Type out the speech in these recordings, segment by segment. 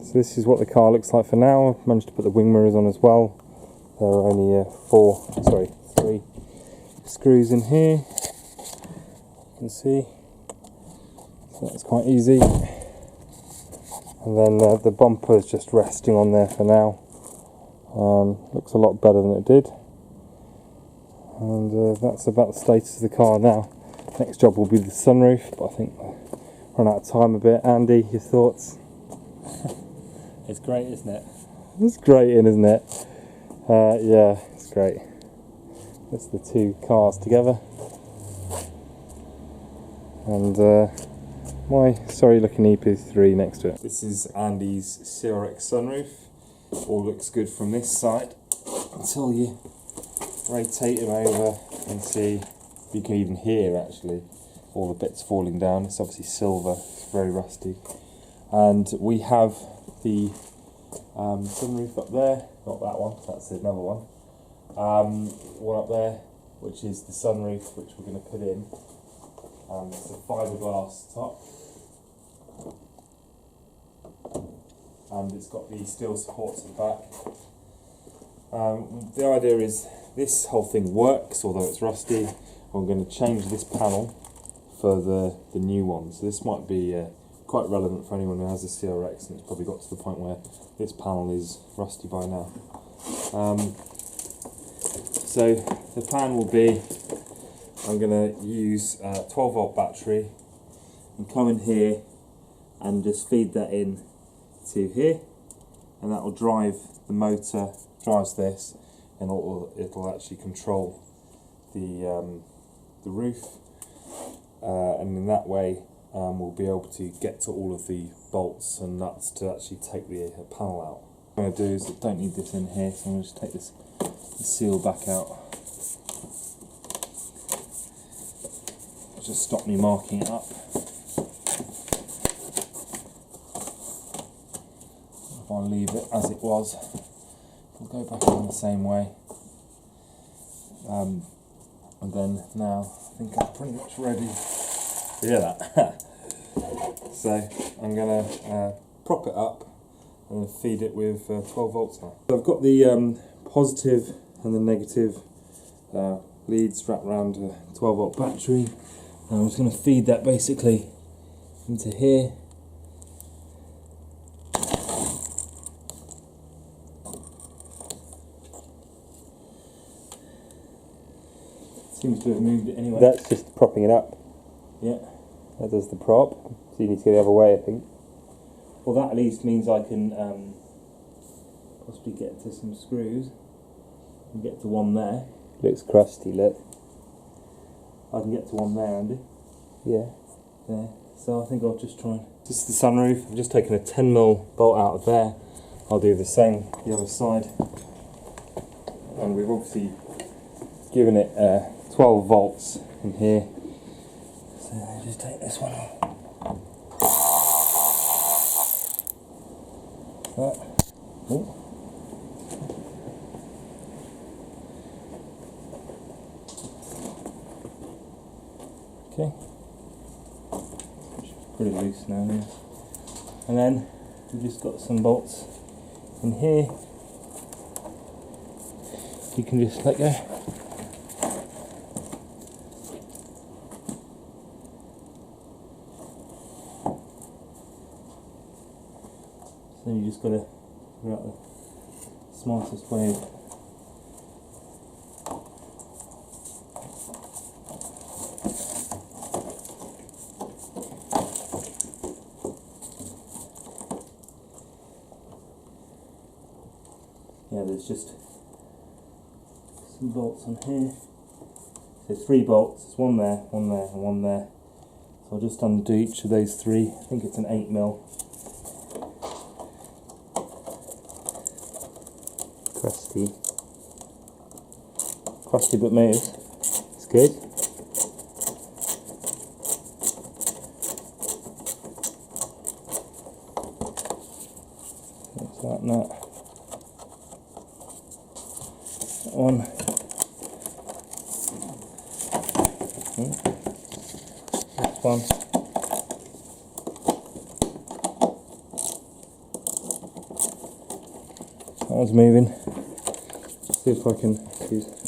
So this is what the car looks like for now. I've managed to put the wing mirrors on as well. There are only 3 screws in here. You can see. So that's quite easy. And then the bumper is just resting on there for now. Looks a lot better than it did. And that's about the status of the car now. Next job will be the sunroof, but I think we'll run out of time a bit. Andy, your thoughts? It's great, isn't it? It's great, isn't it? Yeah, it's great. It's the two cars together. And my sorry looking EP3 next to it. This is Andy's CRX sunroof. All looks good from this side until you rotate him over and see. You can even hear actually all the bits falling down. It's obviously silver, it's very rusty. And we have the sunroof up there, not that one, that's another one. One up there, which is the sunroof, which we're going to put in. It's a fiberglass top. And it's got the steel supports at the back. The idea is this whole thing works, although it's rusty. I'm going to change this panel for the new one. So this might be quite relevant for anyone who has a CRX, and it's probably got to the point where this panel is rusty by now. So the plan will be, I'm going to use a 12 volt battery and come in here and just feed that in to here, and that will drive the motor, drives this, and it'll actually control the roof, and in that way we'll be able to get to all of the bolts and nuts to actually take the panel out. What I'm going to do is I don't need this in here, so I'm going to just take this seal back out. Just stop me marking it up. If I leave it as it was, it'll go back in the same way. And then now I think I'm pretty much ready. You hear that? So I'm going to prop it up and feed it with 12 volts now. So I've got the positive and the negative leads wrapped around a 12 volt battery. And I'm just going to feed that basically into here. Seems to have moved it anyway. That's just propping it up. Yeah. That does the prop. So you need to go the other way, I think. Well, that at least means I can possibly get to some screws and get to one there. Looks crusty, look. I can get to one there, Andy. Yeah. There. So I think I'll just try and... This is the sunroof. I've just taken a 10mm bolt out of there. I'll do the same the other side. And we've obviously given it 12 volts in here. So I'll just take this one off. That. Ooh. Okay. It's pretty loose now, yeah. And then we've just got some bolts in here. You can just let go. So you just got to figure out the smartest way. Yeah, there's just some bolts on here. So 3 bolts, there's one there, one there, and one there. So I'll just undo each of those 3. I think it's an 8mm. Crusty but moves. It's good. Looks like that. That one. This one. That one's moving. See if I can use this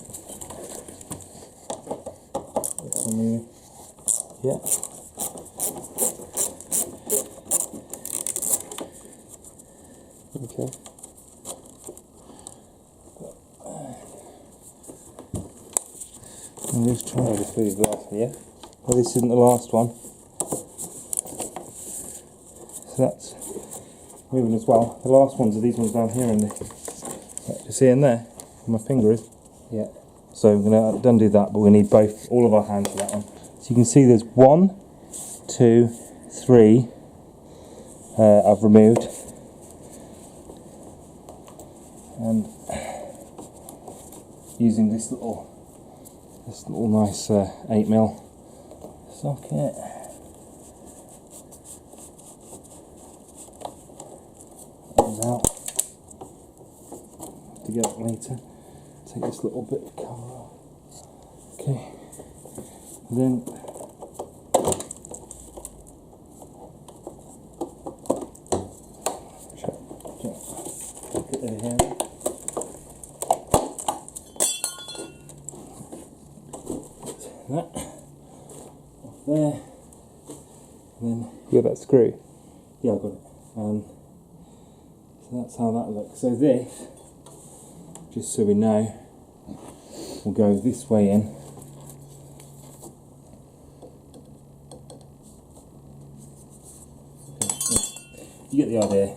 one moving. Yeah. Okay. I'm just trying. I'll just move the last one, yeah? Well, this isn't the last one. So that's moving as well. The last ones are these ones down here in the. You see in there? Where my finger is. Yeah. So we're going to undo that, but we need all of our hands for that one. So you can see there's 1, 2, 3 I've removed. And using this little nice 8mm socket. Comes out. Have to get it later. Take this little bit of cover off. Okay. And then get it here. That off there, and then You got that screw? yeah, I got it. So that's how that looks. So this, just so we know, will go this way in. You get the idea.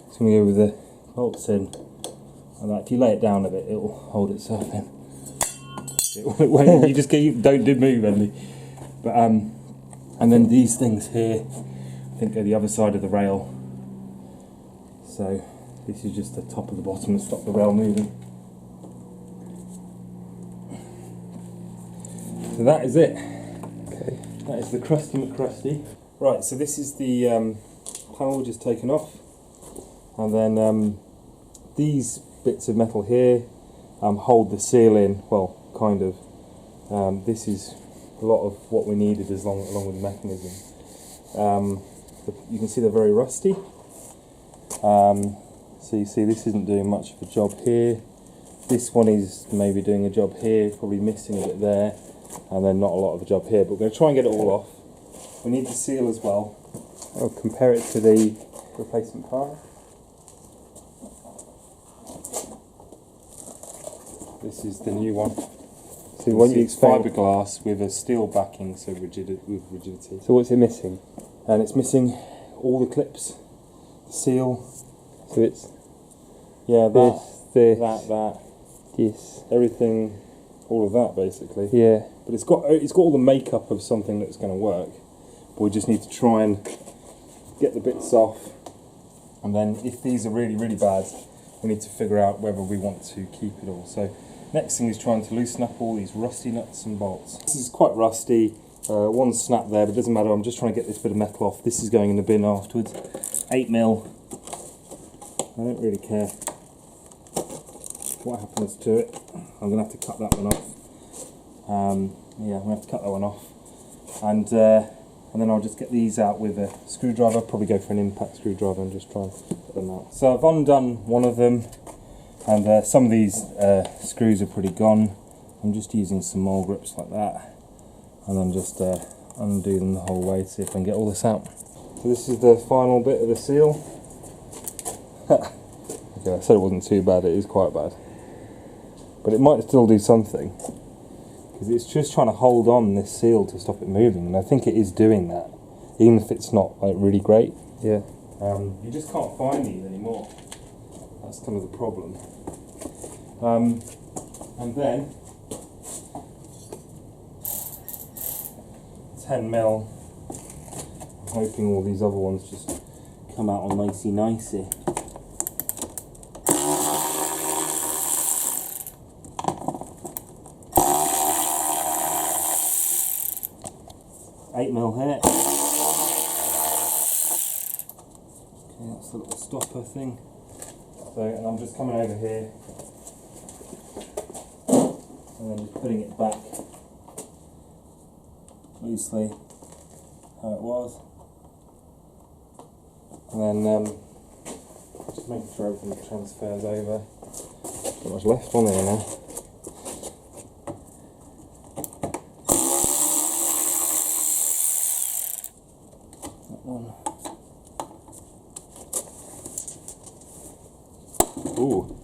It's going to go with the bolts in, and like, if you lay it down a bit, it will hold itself in. It won't. You just don't move any. But and then these things here, I think are the other side of the rail. So this is just the top of the bottom to stop the rail moving. So that is it. Okay. That is the Crusty McCrusty. Right. So this is the panel just taken off, and then these bits of metal here hold the seal in. Well, kind of. This is a lot of what we needed along with the mechanism. You can see they're very rusty. So you see this isn't doing much of a job here. This one is maybe doing a job here, probably missing a bit there, and then not a lot of a job here. But we're going to try and get it all off. We need the seal as well. I'll compare it to the replacement part. This is the new one. So what you it's explained. fiberglass with a steel backing, so with rigidity. So what's it missing? And it's missing all the clips, the seal. So it's Yeah, this, that, this. everything, all of that basically. Yeah. But it's got all the makeup of something that's going to work. But we just need to try and get the bits off, and then if these are really, really bad, we need to figure out whether we want to keep it all. So next thing is trying to loosen up all these rusty nuts and bolts. This is quite rusty. One snap there, but it doesn't matter. I'm just trying to get this bit of metal off. This is going in the bin afterwards. 8mm. I don't really care what happens to it. I'm going to have to cut that one off. Yeah, I'm going to have to cut that one off. And then I'll just get these out with a screwdriver. Probably go for an impact screwdriver and just try and get them out. So I've undone one of them, and some of these screws are pretty gone. I'm just using some mole grips like that, and then just undo them the whole way, see if I can get all this out. So this is the final bit of the seal. Okay, I said it wasn't too bad, it is quite bad. But it might still do something, because it's just trying to hold on this seal to stop it moving, and I think it is doing that, even if it's not like really great. Yeah. You just can't find these anymore. That's kind of the problem. And then 10mm. I'm hoping all these other ones just come out on nicey. Here. Okay, that's the little stopper thing. So, and I'm just coming over here and then just putting it back loosely how it was, and then Just making sure everything transfers over. Not much left on there now. That one. Ooh.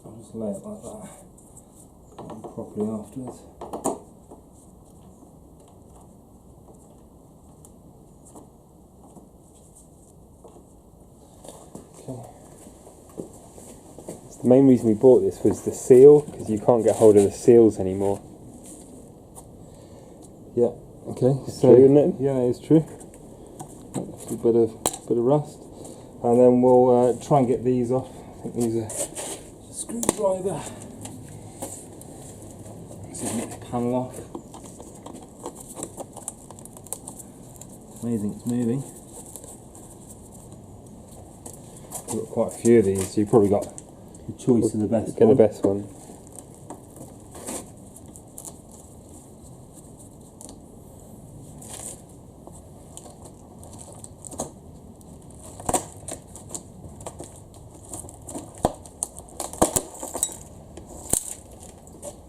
I'll just lay it like that. Put it properly afterwards. Okay. The main reason we bought this was the seal, because you can't get hold of the seals anymore. Yeah. Okay. So, true, isn't it? Yeah, that is true. That's a bit of rust, and then we'll try and get these off. I think these are a screwdriver. Let's see if we can get the panel off. Amazing, it's moving. We've got quite a few of these, so you've probably got the choice of the best Get one. the best one.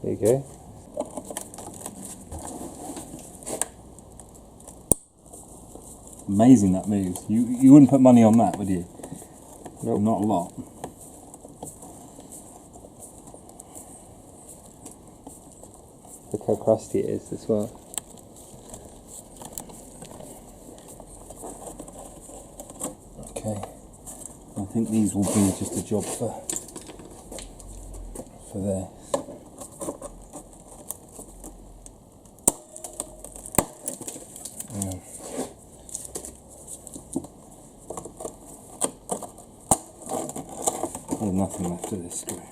There you go. Amazing that moves. You wouldn't put money on that, would you? Nope. Not a lot. Look how crusty it is as well. Okay. I think these will be just a job for there. Yeah. There's nothing left of this screw.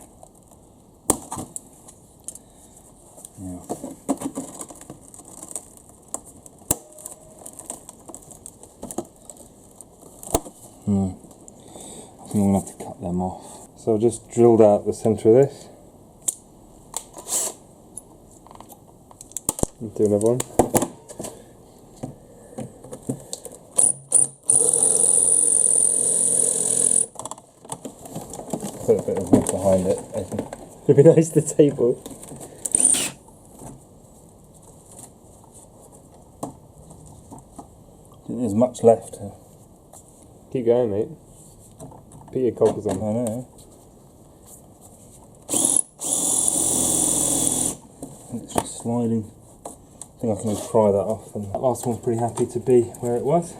Yeah. I think I'm going to have to cut them off. So I've just drilled out the centre of this. Do another one. Put a bit of wood behind it, I think. It'd be nice to table. I think there's much left. Keep going, mate. Put your goggles I on. know. I think it's just sliding. I think I can just pry that off. And that last one's pretty happy to be where it was.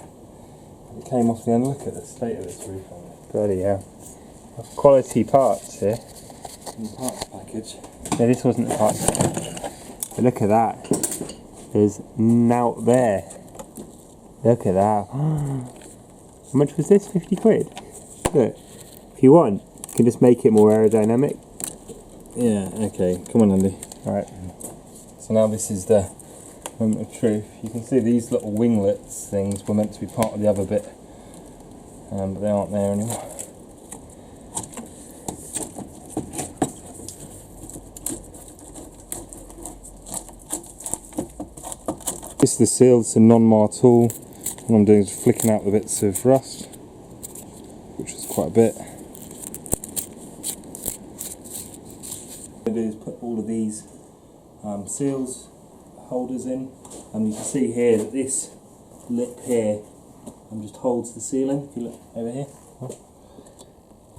It came off the end. Look at the state of this roof on it. Bloody hell. Quality parts here. In the parts package. No, this wasn't the parts package. But look at that. There's nout there. Look at that. How much was this? 50 quid? Look. If you want, you can just make it more aerodynamic. Yeah, okay. Come on, Andy. Alright. So now this is the moment of truth. You can see these little winglets things were meant to be part of the other bit. But they aren't there anymore. This is the seal, it's a non-mar tool. What I'm doing is flicking out the bits of rust, which is quite a bit. What I do is put all of these seals holders in, and you can see here that this lip here just holds the ceiling. If you look over here,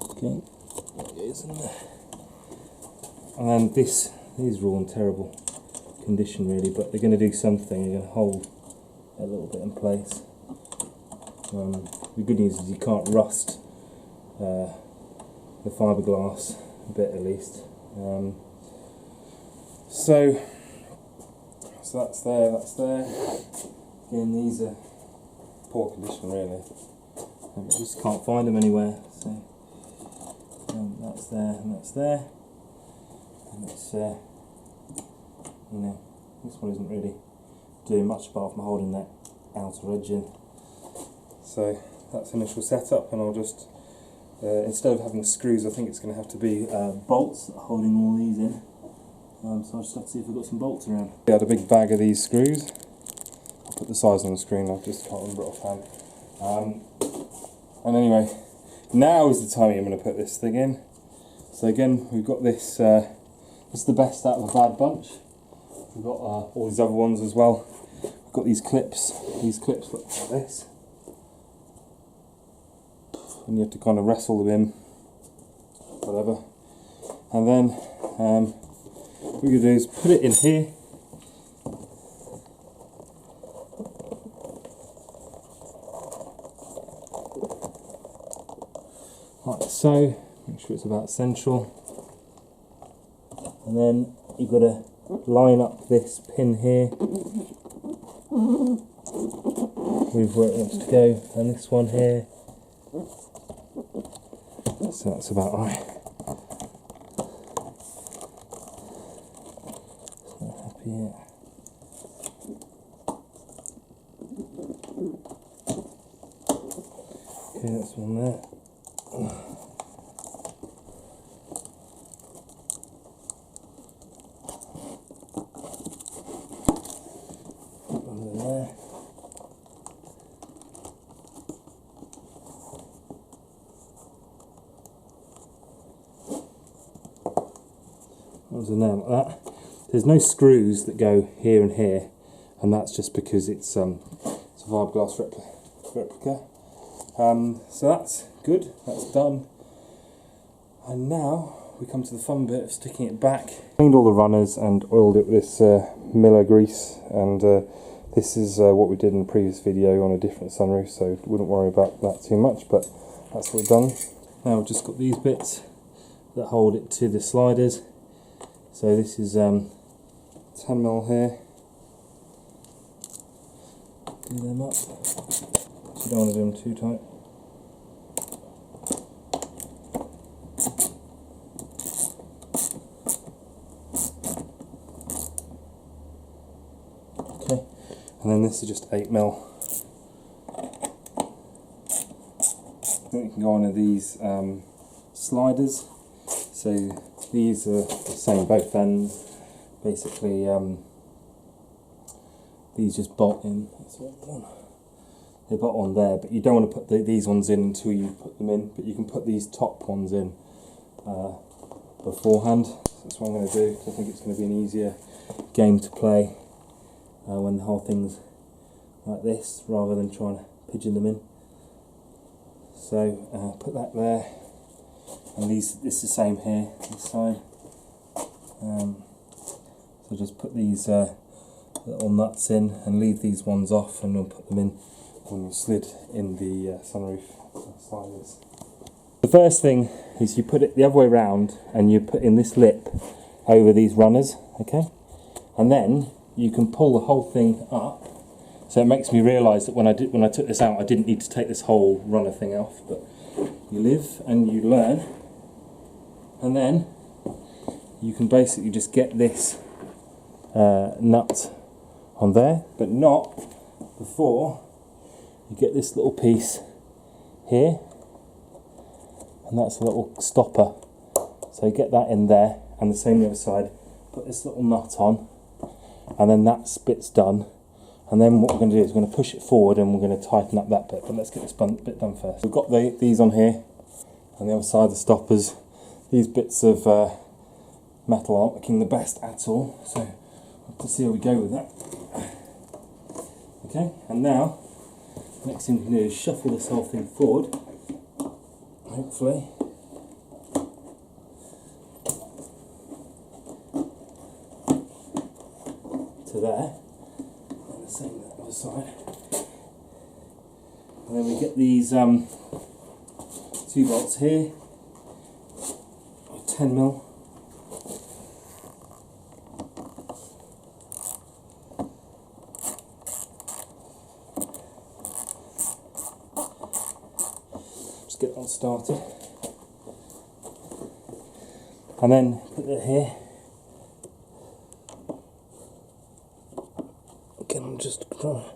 okay, there it is in there. And then these are all in terrible condition really, but they're going to do something. They're going to hold a little bit in place. The good news is you can't rust the fiberglass a bit at least. So that's there, that's there. Again, these are poor condition really. I just can't find them anywhere. So that's there and that's there. And it's you know, this one isn't really doing much apart from holding that outer edge in. So that's initial setup, and I'll just, instead of having screws, I think it's going to have to be bolts that are holding all these in. So I'll just have to see if I've got some bolts around. We had a big bag of these screws. I'll put the size on the screen, I just can't remember it offhand. And anyway, now is the time I'm going to put this thing in. So again, we've got this, this is the best out of a bad bunch. We've got all these other ones as well. We've got these clips look like this. And you have to kind of wrestle them in, whatever. And then what we're going to do is put it in here. Like so, make sure it's about central. And then you've got to line up this pin here with where it wants to go, and this one here. So that's about right. It's not happy yet. Okay, that's one there. One there. There's a nail like that. There's no screws that go here and here, and that's just because it's a fiberglass replica. So that's good, that's done. And now we come to the fun bit of sticking it back. Cleaned all the runners and oiled it with this Miller grease, and this is what we did in the previous video on a different sunroof, so wouldn't worry about that too much, but that's what we've done. Now we've just got these bits that hold it to the sliders. So this is 10mm here. Do them up. You don't want to do them too tight. Okay, and then this is just 8mm. I think you can go on to these sliders. So these are the same both ends. Basically, these just bolt in. That's what I want. They bolt on there, but you don't want to put these ones in until you put them in. But you can put these top ones in beforehand. So that's what I'm going to do, because I think it's going to be an easier game to play when the whole thing's like this, rather than trying to pigeon them in. So put that there. And this is the same here, this side. So just put these little nuts in and leave these ones off, and we'll put them in when we slid in the sunroof sliders. The first thing is you put it the other way around, and you put in this lip over these runners, okay? And then you can pull the whole thing up. So it makes me realise that when I took this out, I didn't need to take this whole runner thing off, but you live and you learn. And then you can basically just get this nut on there, but not before you get this little piece here, and that's a little stopper. So you get that in there, and the same the other side. Put this little nut on, and then that bit's done. And then what we're going to do is we're going to push it forward, and we're going to tighten up that bit. But let's get this bit done first. We've got these on here, and the other side, the stoppers. These bits of metal aren't looking the best at all, so we'll have to see how we go with that. Okay, and now, next thing we can do is shuffle this whole thing forward, hopefully. To there, and the same on the other side. And then we get these 2 bolts here. 10mm. Just get that started. And then put it here. second, I'm just trying to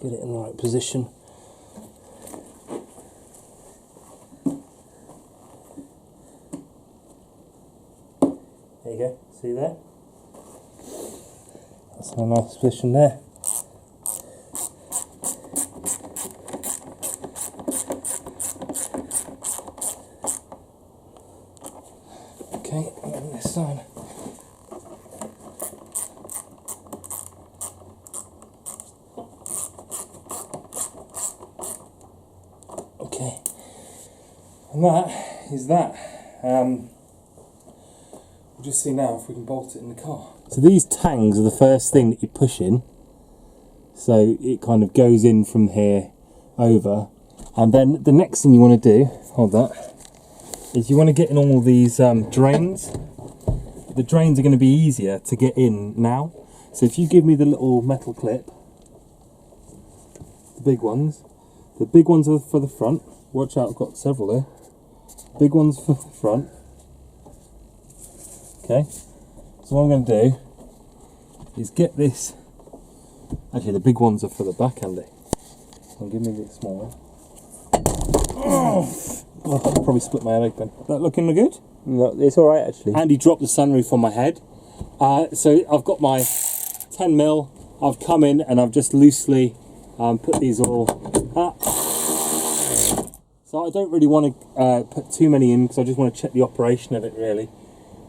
get it in the right position. There you go, see there? That's a nice position there. Okay, and then this side. Okay, and that is that. We'll just see now if we can bolt it in the car. So these tangs are the first thing that you push in, so it kind of goes in from here over, and then the next thing you want to do, hold that, is you want to get in all these drains. The drains are going to be easier to get in now, so if you give me the little metal clip, the big ones are for the front. Watch out, I've got several there. Big ones for the front. Okay, so what I'm going to do is get this. Actually, the big ones are for the back, Andy. So give me the small one. Oh, I'll probably split my head open. That looking good? No, it's alright actually. Andy dropped the sunroof on my head. So I've got my 10mm. I've come in and I've just loosely put these all up. So I don't really want to put too many in because I just want to check the operation of it really.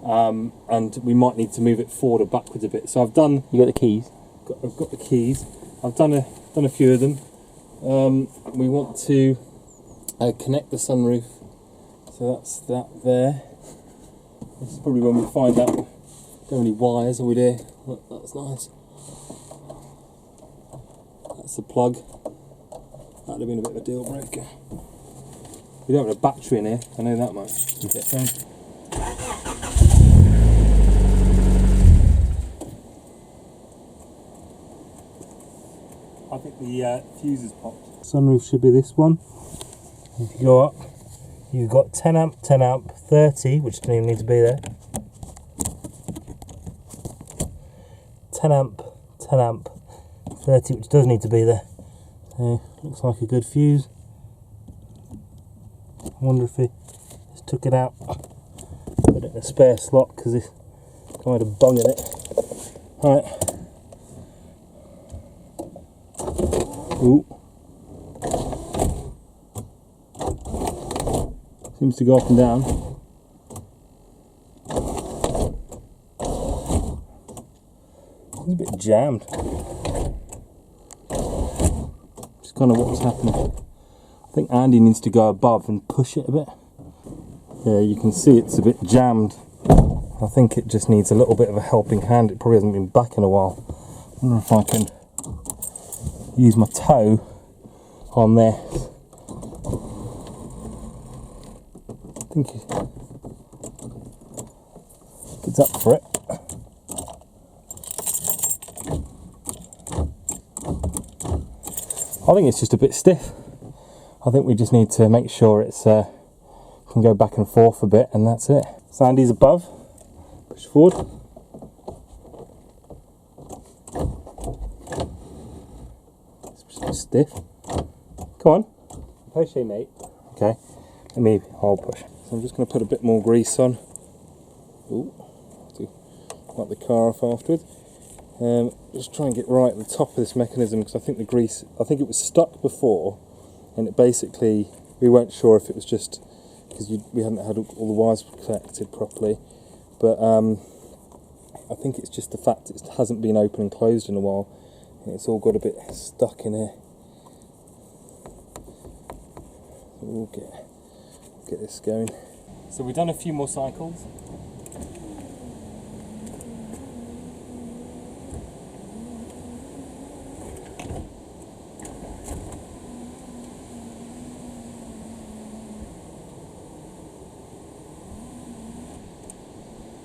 And we might need to move it forward or backwards a bit. So I've done. You got the keys? I've got the keys. I've done a few of them. We want to connect the sunroof. So that's that there. This is probably when we find out. Don't have any wires, are we there? Look, that's nice. That's the plug. That'd have been a bit of a deal breaker. We don't have a battery in here, I know that much. Okay. So, I think the fuse is popped. Sunroof should be this one. If you go up, you've got 10 amp, 10 amp, 30, which doesn't even need to be there. 10 amp, 10 amp, 30, which does need to be there. So, looks like a good fuse. I wonder if he just took it out, put it in a spare slot because it's kind of bung in it. Alright. Ooh. Seems to go up and down. It's a bit jammed. Just kind of what's happening. I think Andy needs to go above and push it a bit. Yeah, you can see it's a bit jammed. I think it just needs a little bit of a helping hand. It probably hasn't been back in a while. I wonder if I can use my toe on there. I think it's up for it. I think it's just a bit stiff. I think we just need to make sure it's can go back and forth a bit, and that's it. Sandy's above. Push forward. It's just stiff. Come on. Push it, mate. Okay. I'll push. So I'm just going to put a bit more grease on. Ooh. To wipe the car off afterwards. Just try and get right at the top of this mechanism because I think the grease. I think it was stuck before. And it basically, we weren't sure if it was just because we hadn't had all the wires connected properly, but I think it's just the fact it hasn't been open and closed in a while, and it's all got a bit stuck in here. We'll get this going. So we've done a few more cycles.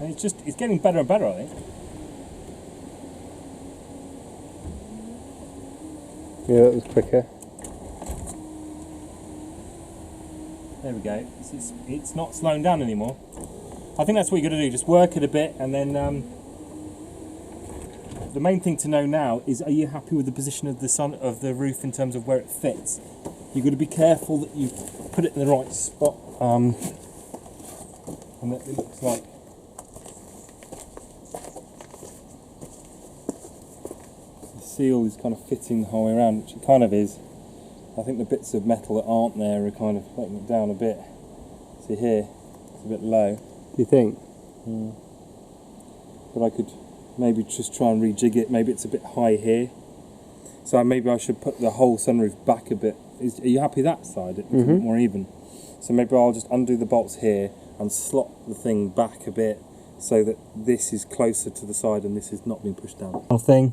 And it's getting better and better, I think. Yeah, that was quicker. There we go. It's not slowing down anymore. I think that's what you got to do. Just work it a bit, and then the main thing to know now is, are you happy with the position of the roof in terms of where it fits? You've got to be careful that you put it in the right spot, and that it looks like the seal is kind of fitting the whole way around, which it kind of is. I think the bits of metal that aren't there are kind of letting it down a bit. See here, it's a bit low. Do you think? But I could maybe just try and rejig it. Maybe it's a bit high here, so maybe I should put the whole sunroof back a bit. Are you happy that side? It's a bit more even. So maybe I'll just undo the bolts here and slot the thing back a bit so that this is closer to the side and this is not being pushed down. One thing.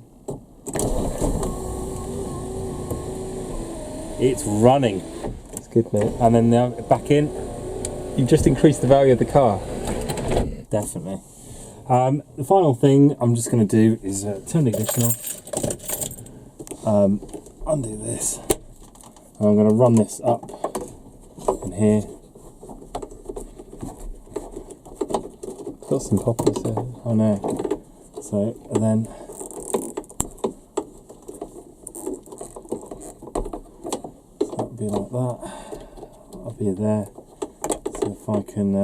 It's running. It's good, mate. And then now back in. You've just increased the value of the car. Definitely. The final thing I'm just going to do is turn the ignition off, undo this, and I'm going to run this up in here. Got some poppers there. I know. So, and then that'll be like that. That'll be there. So if I can, I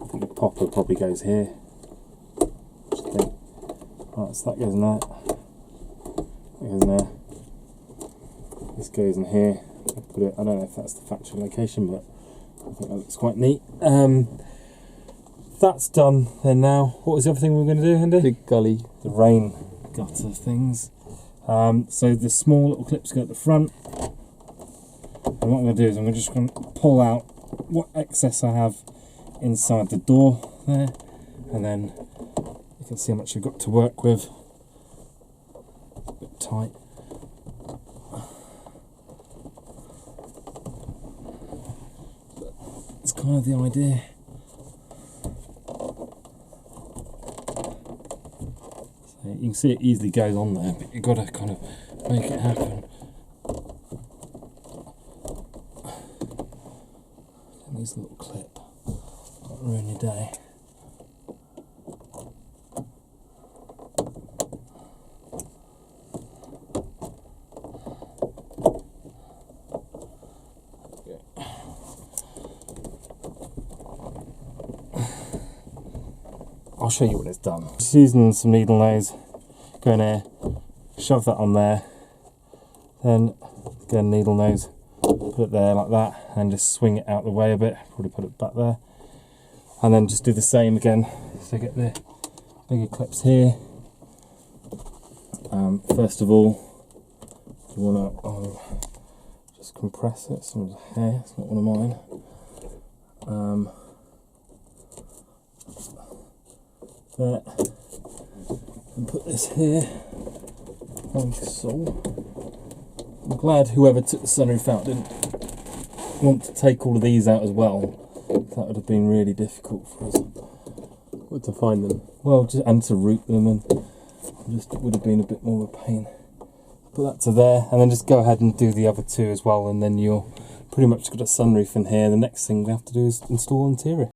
think the popper probably goes here. Just think. Right, so that goes in there. That goes in there. This goes in here. I'll put it. I don't know if that's the factory location, but I think that looks quite neat. That's done then now. What was the other thing we were going to do, Andy? Big gully. The rain gutter things. So the small little clips go at the front. And what I'm going to do is I'm just going to pull out what excess I have inside the door there. And then you can see how much I've got to work with. A bit tight. But it's kind of the idea. You can see it easily goes on there, but you've got to kind of make it happen. And this little clip might ruin your day. I'll show you what it's done. Just using some needle nose, go in here, shove that on there, then again needle nose, put it there like that, and just swing it out the way a bit, probably put it back there, and then just do the same again. So get the bigger clips here. First of all, you want to just compress it, some of the hair, it's not one of mine. There, and put this here, like so. I'm glad whoever took the sunroof out didn't want to take all of these out as well. That would have been really difficult for us. What, to find them? Well, and to route them, and just would have been a bit more of a pain. Put that to there, and then just go ahead and do the other two as well, and then you're pretty much got a sunroof in here. The next thing we have to do is install interior.